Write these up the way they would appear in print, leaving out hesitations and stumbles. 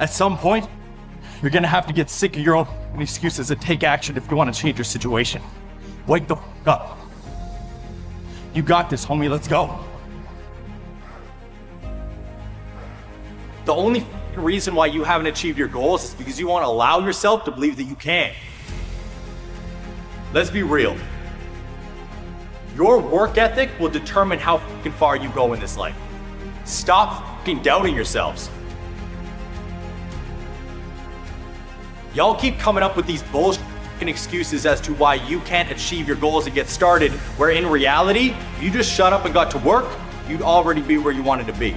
At some point, you're gonna have to get sick of your own excuses and take action if you want to change your situation. Wake the f up. You got this, homie, let's go. The only reason why you haven't achieved your goals is because you want to allow yourself to believe that you can. Let's be real. Your work ethic will determine how fucking far you go in this life. Stop fucking doubting yourselves. Y'all keep coming up with these bullshit excuses as to why you can't achieve your goals and get started, where in reality, if you just shut up and got to work, you'd already be where you wanted to be.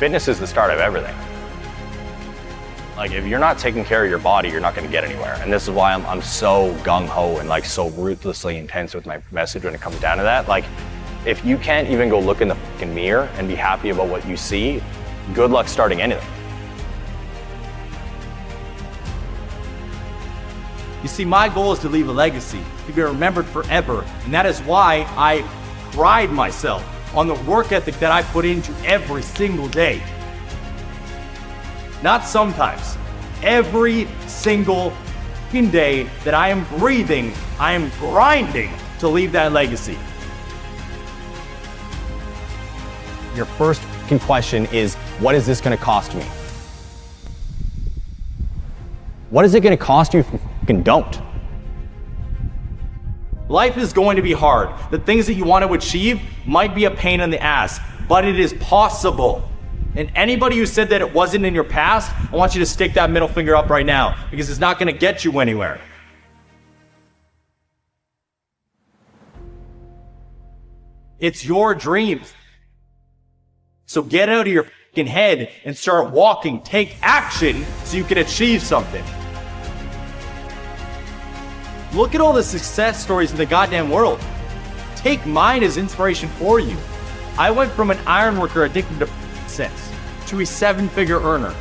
Fitness is the start of everything. Like, if you're not taking care of your body, you're not going to get anywhere. And this is why I'm so gung-ho and like so ruthlessly intense with my message when it comes down to that. Like, if you can't even go look in the fucking mirror and be happy about what you see, good luck starting anything. You see, my goal is to leave a legacy, to be remembered forever. And that is why I pride myself on the work ethic that I put into every single day. Not sometimes. Every single day that I am breathing, I am grinding to leave that legacy. Your first question is, what is this going to cost me? What is it going to cost you if you fucking don't? Life is going to be hard. The things that you want to achieve might be a pain in the ass, but it is possible. And anybody who said that it wasn't in your past, I want you to stick that middle finger up right now, because it's not going to get you anywhere. It's your dreams. So get out of your fucking head and start walking. Take action so you can achieve something. Look at all the success stories in the goddamn world. Take mine as inspiration for you. I went from an iron worker addicted to sex to a 7-figure earner.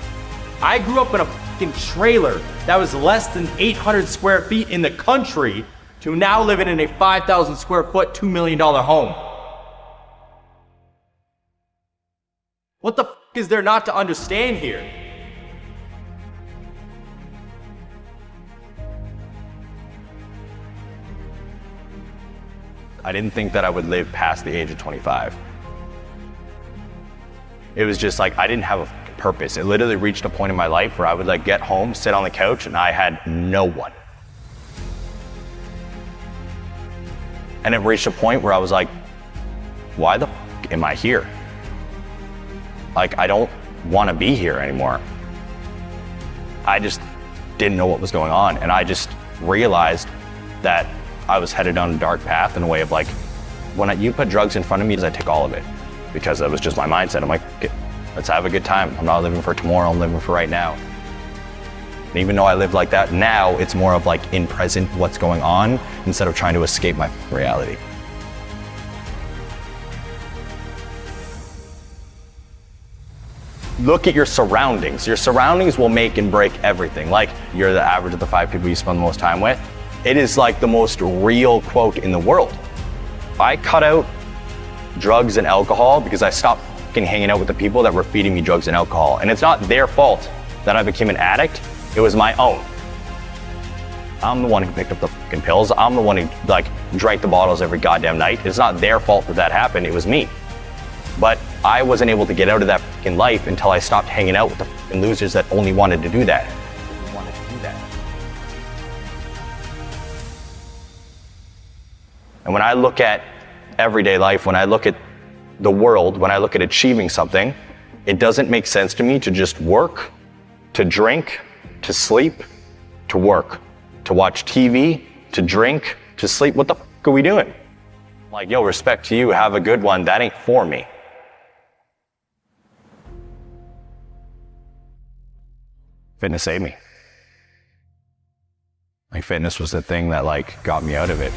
I grew up in a fucking trailer that was less than 800 square feet in the country to now living in a 5,000 square foot, $2 million home. What the is there not to understand here? I didn't think that I would live past the age of 25. It was just like, I didn't have a purpose. It literally reached a point in my life where I would like get home, sit on the couch, and I had no one. And it reached a point where I was like, why the am I here? Like, I don't want to be here anymore. I just didn't know what was going on. And I just realized that I was headed down a dark path in a way of like, when you put drugs in front of me, I take all of it, because that was just my mindset. I'm like, let's have a good time. I'm not living for tomorrow, I'm living for right now. And even though I live like that now, it's more of like in present, what's going on, instead of trying to escape my reality. Look at your surroundings. Your surroundings will make and break everything. Like, you're the average of the 5 people you spend the most time with. It is like the most real quote in the world. I cut out drugs and alcohol because I stopped fucking hanging out with the people that were feeding me drugs and alcohol. And it's not their fault that I became an addict. It was my own. I'm the one who picked up the fucking pills. I'm the one who like drank the bottles every goddamn night. It's not their fault that happened. It was me. But I wasn't able to get out of that fucking life until I stopped hanging out with the fucking losers that only wanted to do that. And when I look at everyday life, when I look at the world, when I look at achieving something, it doesn't make sense to me to just work, to drink, to sleep, to work, to watch TV, to drink, to sleep. What the fuck are we doing? Like, yo, respect to you, have a good one. That ain't for me. Fitness saved me. Like, fitness was the thing that like got me out of it.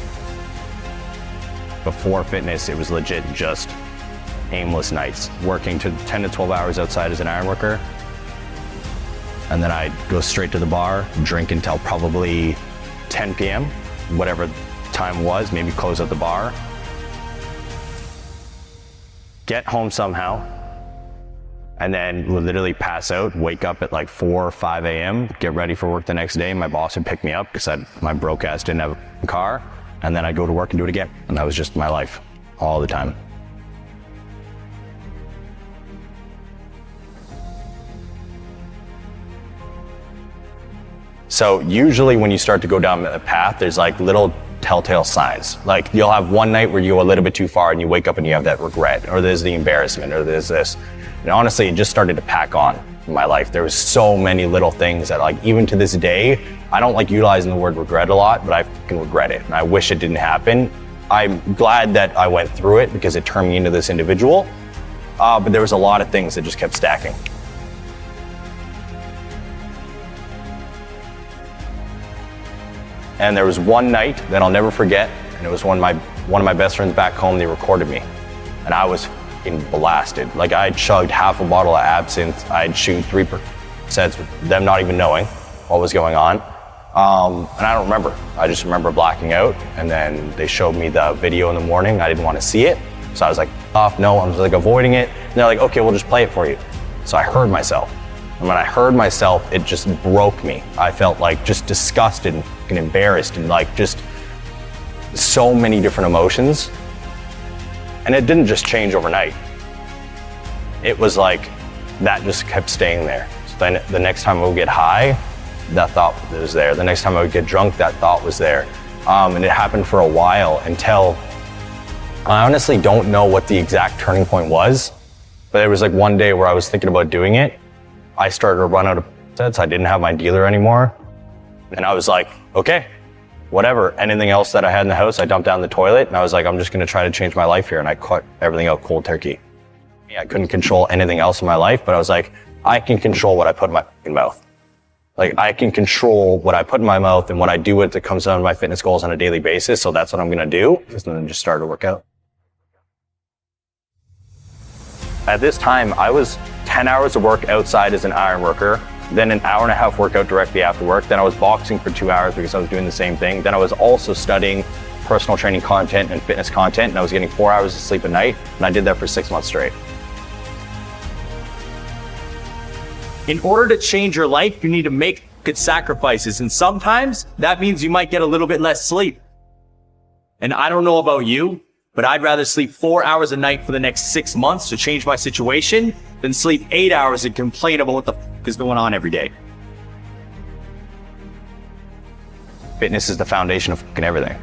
Before fitness, it was legit just aimless nights, working to 10 to 12 hours outside as an iron worker. And then I'd go straight to the bar, drink until probably 10 p.m., whatever time was, maybe close out the bar. get home somehow, and then literally pass out, wake up at like 4 or 5 a.m., get ready for work the next day. My boss would pick me up because my broke ass didn't have a car, and then I'd go to work and do it again. And that was just my life all the time. So usually when you start to go down that path, there's like little telltale signs. Like you'll have one night where you go a little bit too far and you wake up and you have that regret, or there's the embarrassment, or there's this. And honestly, it just started to pack on in my life. There was so many little things that, like, even to this day, I don't like utilizing the word regret a lot, but I fucking regret it. And I wish it didn't happen. I'm glad that I went through it because it turned me into this individual. But there was a lot of things that just kept stacking. And there was one night that I'll never forget, and it was one of my best friends back home. They recorded me, and I was fucking blasted. Like, I had chugged half a bottle of absinthe. I'd chewed 3 sets with them not even knowing what was going on. And I don't remember. I just remember blacking out, and then they showed me the video in the morning. I didn't want to see it, so I was like, oh no, I was like avoiding it. And they're like, okay, we'll just play it for you. So I heard myself. And when I heard myself, it just broke me. I felt like just disgusted and embarrassed and like just so many different emotions. And it didn't just change overnight. It was like that just kept staying there. So then the next time I would get high, that thought was there. The next time I would get drunk, that thought was there. And it happened for a while until I honestly don't know what the exact turning point was. But there was like one day where I was thinking about doing it. I started to run out of sets. I didn't have my dealer anymore. And I was like, okay, whatever. Anything else that I had in the house, I dumped down the toilet. And I was like, I'm just going to try to change my life here. And I cut everything out cold turkey. I couldn't control anything else in my life, but I was like, I can control what I put in my fucking mouth. Like, I can control what I put in my mouth and what I do with it comes down to my fitness goals on a daily basis. So that's what I'm going to do. And then just started to work out. At this time, I was 10 hours of work outside as an iron worker, then an hour and a half workout directly after work. Then I was boxing for 2 hours because I was doing the same thing. Then I was also studying personal training content and fitness content, and I was getting 4 hours of sleep a night, and I did that for 6 months straight. In order to change your life, you need to make good sacrifices, and sometimes that means you might get a little bit less sleep. And I don't know about you, but I'd rather sleep 4 hours a night for the next 6 months to change my situation than sleep 8 hours and complain about what the f is going on every day. Fitness is the foundation of fucking everything.